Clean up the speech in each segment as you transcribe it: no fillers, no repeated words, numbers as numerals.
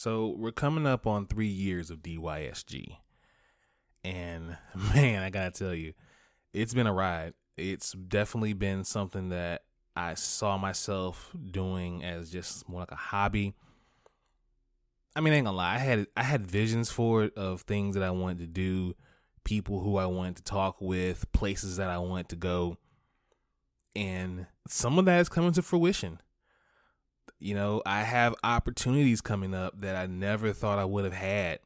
So we're coming up on 3 years of DYSG. And man, I gotta tell you, it's been a ride. It's definitely been something that I saw myself doing as just more like a hobby. I mean, I ain't gonna lie, I had visions for it of things that I wanted to do, people who I wanted to talk with, places that I wanted to go. And some of that is coming to fruition. You know, I have opportunities coming up that I never thought I would have had.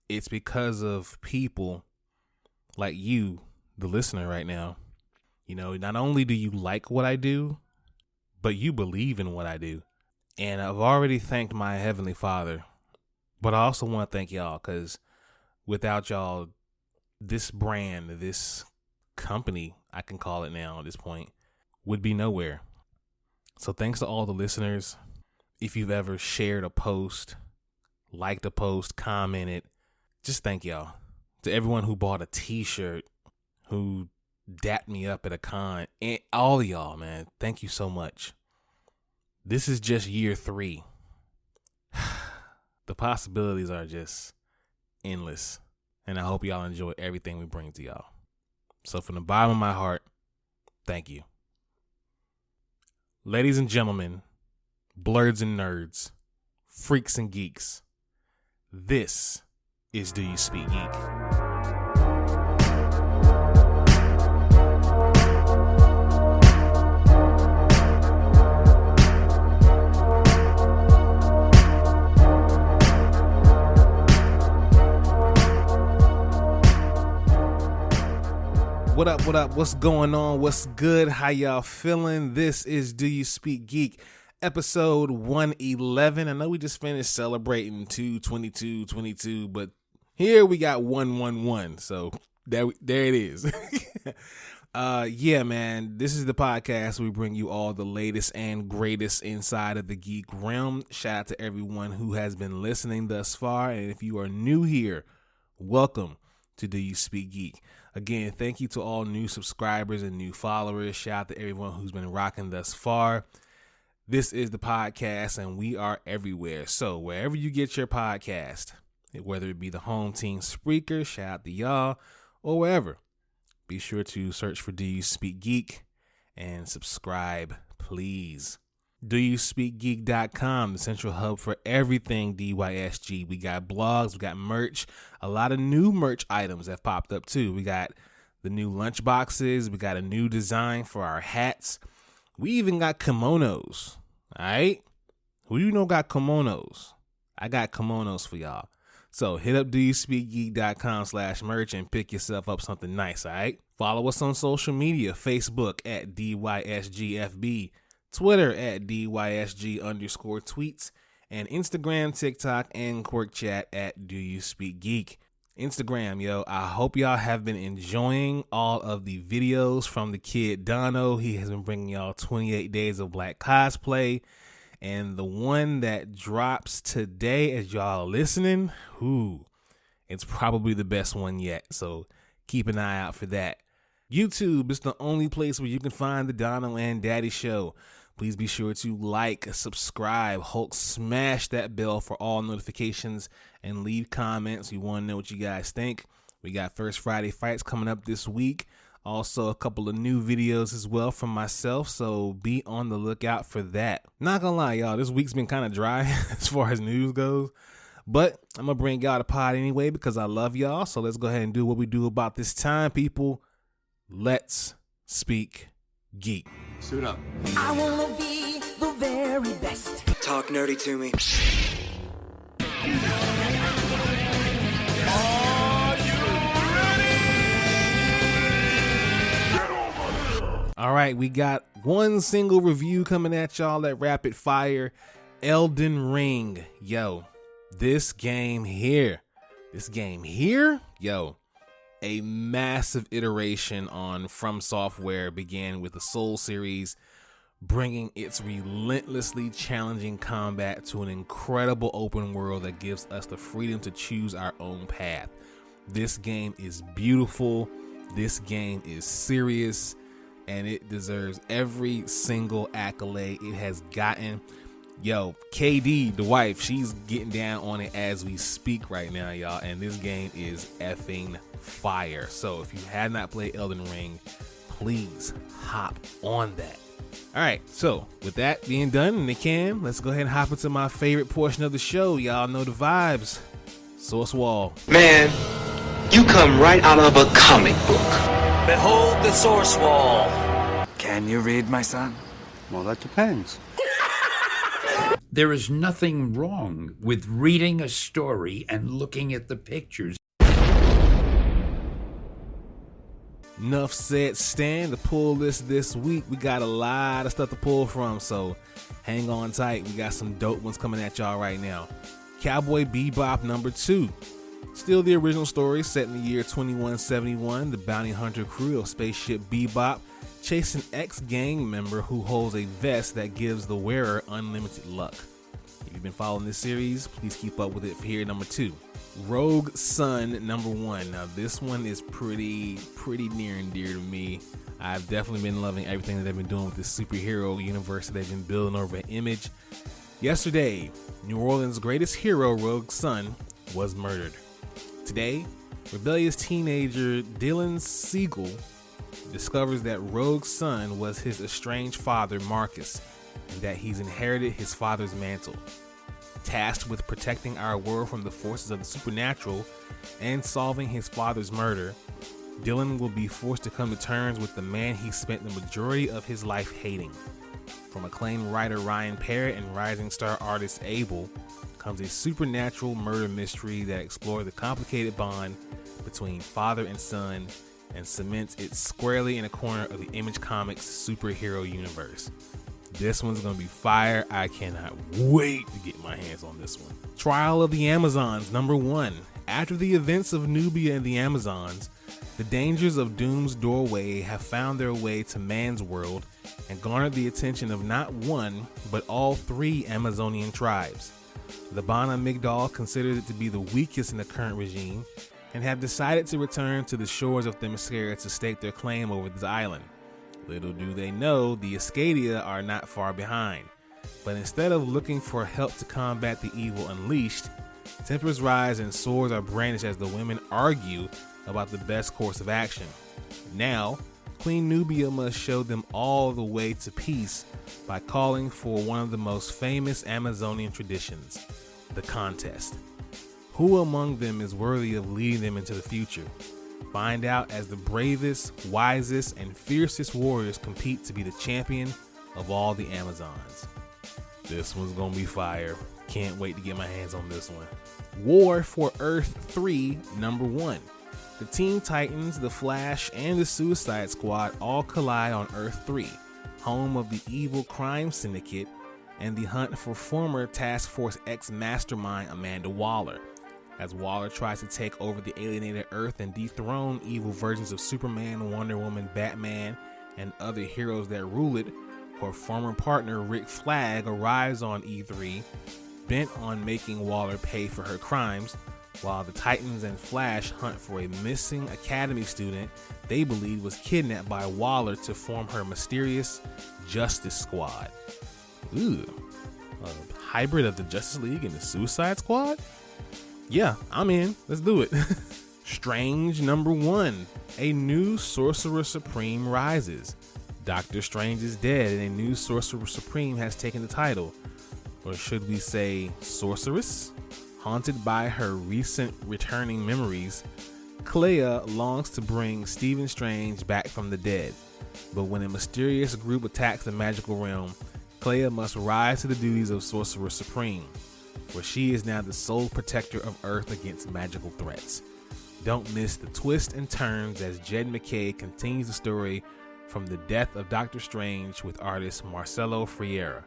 It's because of people like you, the listener right now. You know, not only do you like what I do, but you believe in what I do. And I've already thanked my Heavenly Father, but I also want to thank y'all, because without y'all, this brand, this company, I can call it now at this point, would be nowhere. So thanks to all the listeners. If you've ever shared a post, liked a post, commented, just thank y'all. To everyone who bought a t-shirt, who dapped me up at a con, and all of y'all, man, thank you so much. This is just year 3. The possibilities are just endless, and I hope y'all enjoy everything we bring to y'all. So from the bottom of my heart, thank you. Ladies and gentlemen, blurs and nerds, freaks and geeks, this is Do You Speak Geek? What up, what up? What's going on? What's good? How y'all feeling? This is Do You Speak Geek, episode 111. I know we just finished celebrating 2/22/22, but here we got 111. So there it is. Yeah, man, this is the podcast where we bring you all the latest and greatest inside of the geek realm. Shout out to everyone who has been listening thus far. And if you are new here, welcome to Do You Speak Geek. Again, thank you to all new subscribers and new followers. Shout out to everyone who's been rocking thus far. This is the podcast, and we are everywhere. So wherever you get your podcast, whether it be the home team Spreaker, shout out to y'all, or wherever, be sure to search for Do You Speak Geek and subscribe, please. DoYouSpeakGeek.com, the central hub for everything DYSG. We got blogs, we got merch, a lot of new merch items have popped up too. We got the new lunch boxes, we got a new design for our hats. We even got kimonos, all right? Who you know got kimonos? I got kimonos for y'all. So hit up DoYouSpeakGeek.com/merch and pick yourself up something nice, all right? Follow us on social media, Facebook at DYSGFB, Twitter at DYSG_tweets, and Instagram, TikTok, and Quirk Chat at Do You Speak Geek. Instagram, yo, I hope y'all have been enjoying all of the videos from the kid Dono. He has been bringing y'all 28 days of black cosplay. And the one that drops today as y'all are listening, it's probably the best one yet. So keep an eye out for that. YouTube is the only place where you can find the Dono and Daddy Show. Please be sure to like, subscribe, Hulk, smash that bell for all notifications, and leave comments. We want to know what you guys think. We got First Friday Fights coming up this week. Also, a couple of new videos as well from myself, so be on the lookout for that. Not gonna lie, y'all, this week's been kind of dry as far as news goes, but I'm gonna bring y'all the pod anyway because I love y'all. So let's go ahead and do what we do about this time, people. Let's speak geek. Suit up. I wanna be the very best. Talk nerdy to me. Are you ready? All right, we got one single review coming at y'all at rapid fire. Elden Ring. Yo, this game here, yo, a massive iteration on From Software began with the Soul series, bringing its relentlessly challenging combat to an incredible open world that gives us the freedom to choose our own path. This game is beautiful, this game is serious, and it deserves every single accolade it has gotten. Yo, KD, the wife, she's getting down on it as we speak right now, y'all. And this game is effing fire. So if you have not played Elden Ring, please hop on that. All right, so with that being done in the can, let's go ahead and hop into my favorite portion of the show. Y'all know the vibes. Source Wall. Man, you come right out of a comic book. Behold the source wall. Can you read, my son? Well, that depends. There is nothing wrong with reading a story and looking at the pictures. Enough said, Stan. To pull this week, we got a lot of stuff to pull from, so hang on tight. We got some dope ones coming at y'all right now. Cowboy Bebop #2. Still the original story, set in the year 2171. The bounty hunter crew of Spaceship Bebop chase an ex-gang member who holds a vest that gives the wearer unlimited luck. If you've been following this series, please keep up with it for here #2. Rogue Sun #1. Now this one is pretty near and dear to me. I've definitely been loving everything that they've been doing with this superhero universe that they've been building over at Image. Yesterday, New Orleans' greatest hero, Rogue Sun, was murdered. Today, rebellious teenager Dylan Siegel discovers that Rogue's son was his estranged father, Marcus, and that he's inherited his father's mantle. Tasked with protecting our world from the forces of the supernatural and solving his father's murder, Dylan will be forced to come to terms with the man he spent the majority of his life hating. From acclaimed writer Ryan Parrott and rising star artist Abel comes a supernatural murder mystery that explores the complicated bond between father and son and cements it squarely in a corner of the Image Comics superhero universe. This one's gonna be fire. I cannot wait to get my hands on this one. Trial of the Amazons #1. After the events of Nubia and the Amazons, the dangers of Doom's doorway have found their way to man's world and garnered the attention of not one, but all 3 Amazonian tribes. The Bana Migdal considered it to be the weakest in the current regime and have decided to return to the shores of Themyscira to stake their claim over this island. Little do they know, the Escadia are not far behind. But instead of looking for help to combat the evil unleashed, tempers rise and swords are brandished as the women argue about the best course of action. Now, Queen Nubia must show them all the way to peace by calling for one of the most famous Amazonian traditions, the contest. Who among them is worthy of leading them into the future? Find out as the bravest, wisest, and fiercest warriors compete to be the champion of all the Amazons. This one's gonna be fire. Can't wait to get my hands on this one. War for Earth 3 #1. The Teen Titans, the Flash, and the Suicide Squad all collide on Earth 3, home of the evil crime syndicate and the hunt for former Task Force X mastermind Amanda Waller. As Waller tries to take over the alienated Earth and dethrone evil versions of Superman, Wonder Woman, Batman, and other heroes that rule it, her former partner Rick Flag arrives on E3, bent on making Waller pay for her crimes, while the Titans and Flash hunt for a missing Academy student they believe was kidnapped by Waller to form her mysterious Justice Squad. Ooh, a hybrid of the Justice League and the Suicide Squad? Yeah, I'm in. Let's do it. Strange #1. A new Sorcerer Supreme rises. Doctor Strange is dead and a new Sorcerer Supreme has taken the title. Or should we say Sorceress? Haunted by her recent returning memories, Clea longs to bring Stephen Strange back from the dead. But when a mysterious group attacks the magical realm, Clea must rise to the duties of Sorcerer Supreme, for she is now the sole protector of Earth against magical threats. Don't miss the twists and turns as Jed McKay continues the story from the death of Doctor Strange with artist Marcelo Freire.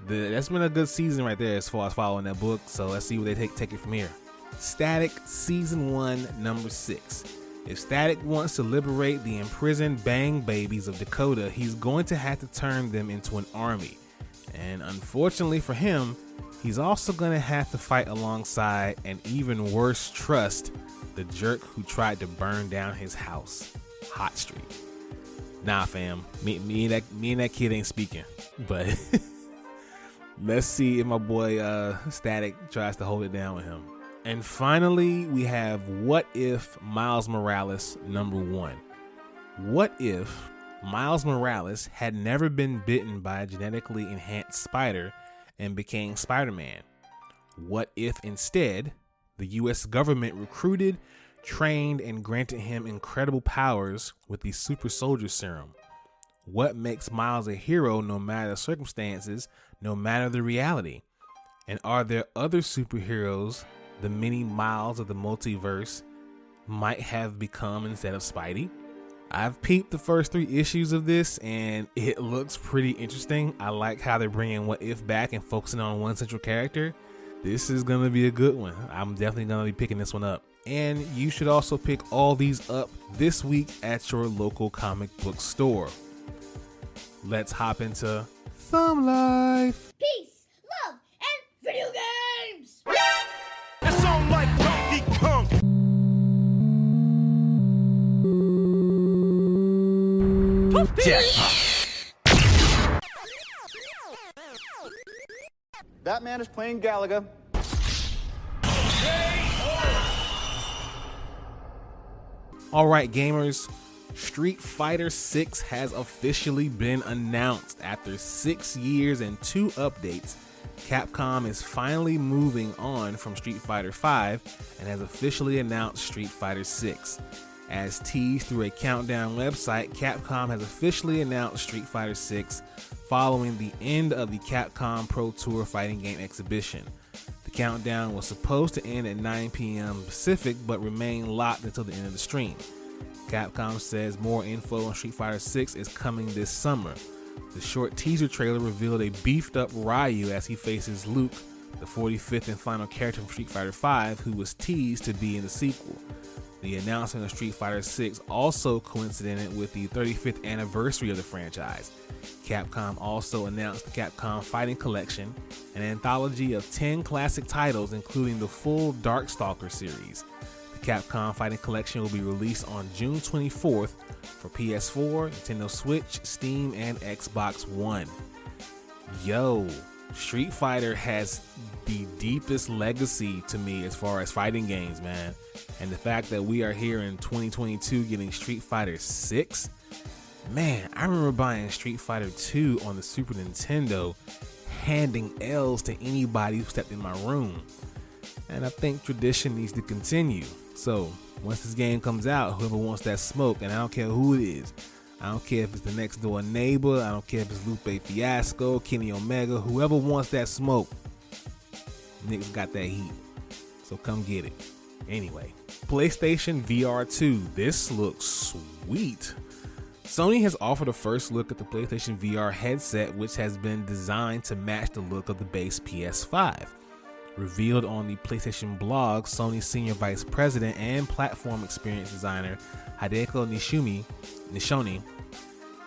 That's been a good season right there as far as following that book, so let's see where they take it from here. Static Season 1 #6. If Static wants to liberate the imprisoned Bang Babies of Dakota, he's going to have to turn them into an army. And unfortunately for him, he's also going to have to fight alongside an even worse trust, the jerk who tried to burn down his house, Hot Street. Nah, fam, me and that kid ain't speaking, but Let's see if my boy Static tries to hold it down with him. And finally, we have What If Miles Morales #1. What if Miles Morales had never been bitten by a genetically enhanced spider and became Spider-Man? What if instead the US government recruited, trained, and granted him incredible powers with the super soldier serum? What makes Miles a hero no matter the circumstances, no matter the reality? And are there other superheroes the many Miles of the multiverse might have become instead of Spidey? I've peeped the first 3 issues of this and it looks pretty interesting. I like how they're bringing What If back and focusing on one central character. This is going to be a good one. I'm definitely going to be picking this one up. And you should also pick all these up this week at your local comic book store. Let's hop into Thumb Life. Peace, love, and video games! It's on like Donkey Kong. Batman is playing Galaga. All right, gamers. Street Fighter 6 has officially been announced. After 6 years and 2 updates, Capcom is finally moving on from Street Fighter 5 and has officially announced Street Fighter 6. As teased through a countdown website, Capcom has officially announced Street Fighter 6 following the end of the Capcom Pro Tour fighting game exhibition. The countdown was supposed to end at 9 p.m. Pacific, but remained locked until the end of the stream. Capcom says more info on Street Fighter 6 is coming this summer. The short teaser trailer revealed a beefed up Ryu as he faces Luke, the 45th and final character from Street Fighter 5, who was teased to be in the sequel. The announcement of Street Fighter 6 also coincided with the 35th anniversary of the franchise. Capcom also announced the Capcom Fighting Collection, an anthology of 10 classic titles including the full Darkstalker series. The Capcom Fighting Collection will be released on June 24th for PS4, Nintendo Switch, Steam, and Xbox One. Yo, Street Fighter has the deepest legacy to me as far as fighting games, man. And the fact that we are here in 2022 getting Street Fighter 6, man, I remember buying Street Fighter 2 on the Super Nintendo, handing L's to anybody who stepped in my room. And I think tradition needs to continue. So once this game comes out, whoever wants that smoke, and I don't care who it is, I don't care if it's the next door neighbor, I don't care if it's Lupe Fiasco, Kenny Omega, whoever wants that smoke, Nick's got that heat. So come get it. Anyway, PlayStation VR2. This looks sweet. Sony has offered a first look at the PlayStation VR headset, which has been designed to match the look of the base PS5. Revealed on the PlayStation blog, Sony's senior vice president and platform experience designer Hideko Nishoni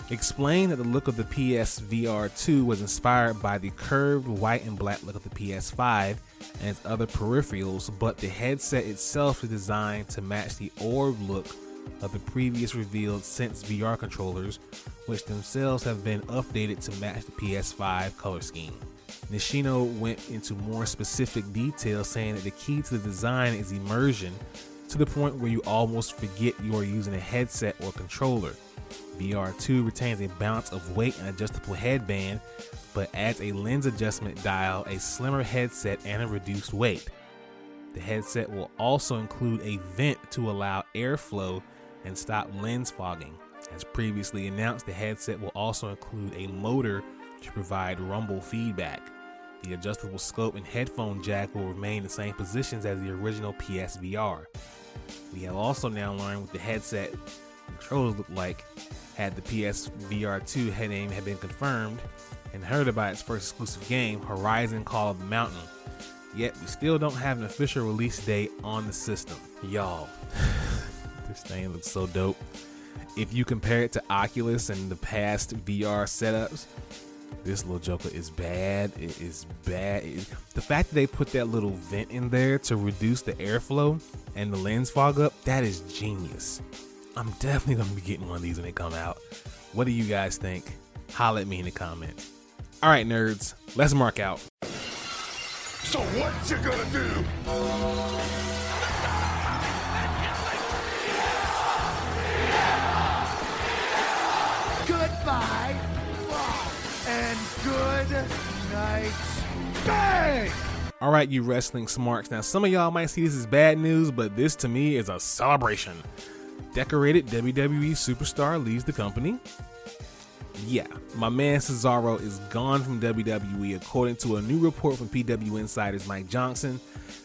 explained that the look of the PSVR2 was inspired by the curved white and black look of the PS5 and its other peripherals, but the headset itself is designed to match the orb look of the previous revealed Sense VR controllers, which themselves have been updated to match the PS5 color scheme. Nishino went into more specific detail, saying that the key to the design is immersion, to the point where you almost forget you are using a headset or controller. VR2 retains a balance of weight and adjustable headband, but adds a lens adjustment dial, a slimmer headset, and a reduced weight. The headset will also include a vent to allow airflow and stop lens fogging. As previously announced, the headset will also include a motor to provide rumble feedback. The adjustable scope and headphone jack will remain in the same positions as the original PSVR. We have also now learned what the headset controllers look like had the PSVR2 head name had been confirmed and heard about its first exclusive game, Horizon Call of the Mountain. Yet we still don't have an official release date on the system. Y'all, this thing looks so dope. If you compare it to Oculus and the past VR setups, this little joker is bad. It is bad. The fact that they put that little vent in there to reduce the airflow and the lens fog up, that is genius. I'm definitely going to be getting one of these when they come out. What do you guys think? Holla at me in the comments. All right, nerds, let's mark out. So what you gonna do? Goodbye and good night. Bang! All right, you wrestling smarks. Now, some of y'all might see this as bad news, but this to me is a celebration. Decorated WWE superstar leaves the company. Yeah, my man Cesaro is gone from WWE, according to a new report from PW Insider's Mike Johnson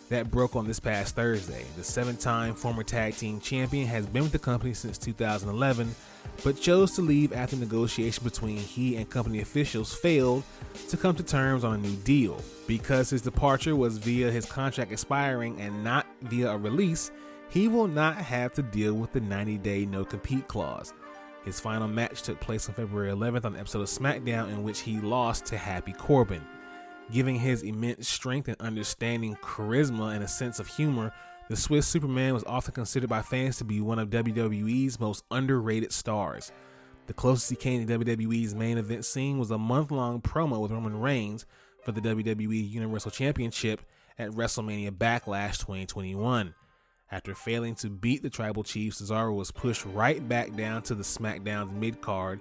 that broke on this past Thursday. The 7-time former tag team champion has been with the company since 2011, but chose to leave after negotiation between he and company officials failed to come to terms on a new deal. Because his departure was via his contract expiring and not via a release, he will not have to deal with the 90-day no-compete clause. His final match took place on February 11th on an episode of SmackDown, in which he lost to Happy Corbin. Giving his immense strength and understanding charisma and a sense of humor, the Swiss Superman was often considered by fans to be one of WWE's most underrated stars. The closest he came to WWE's main event scene was a month-long promo with Roman Reigns for the WWE Universal Championship at WrestleMania Backlash 2021. After failing to beat the Tribal Chief, Cesaro was pushed right back down to the SmackDown's mid-card.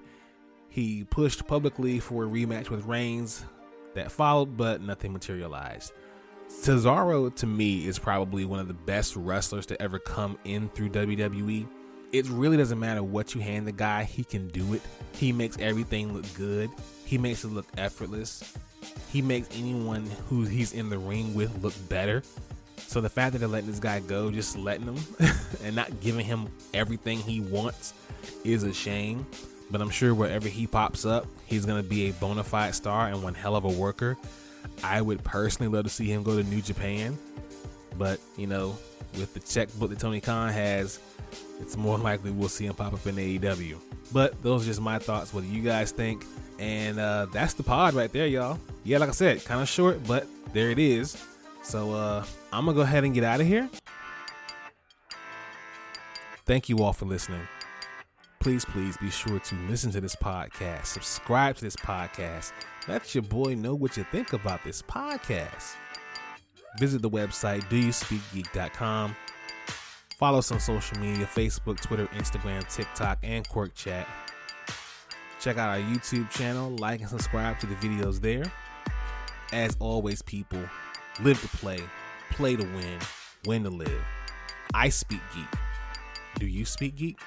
He pushed publicly for a rematch with Reigns that followed, but nothing materialized. Cesaro, to me, is probably one of the best wrestlers to ever come in through WWE. It really doesn't matter what you hand the guy, he can do it. He makes everything look good. He makes it look effortless. He makes anyone who he's in the ring with look better. So the fact that they're letting this guy go, just letting him and not giving him everything he wants is a shame. But I'm sure wherever he pops up, he's going to be a bona fide star and one hell of a worker. I would personally love to see him go to New Japan. But, you know, with the checkbook that Tony Khan has, it's more likely we'll see him pop up in AEW. But those are just my thoughts. What do you guys think? And that's the pod right there, y'all. Yeah, like I said, kind of short, but there it is. So I'm going to go ahead and get out of here. Thank you all for listening. Please be sure to listen to this podcast. Subscribe to this podcast. Let your boy know what you think about this podcast. Visit the website, DYSG.com. Follow us on social media, Facebook, Twitter, Instagram, TikTok, and Quirk Chat. Check out our YouTube channel. Like and subscribe to the videos there. As always, people, live to play to win to live. I speak geek. Do you speak geek?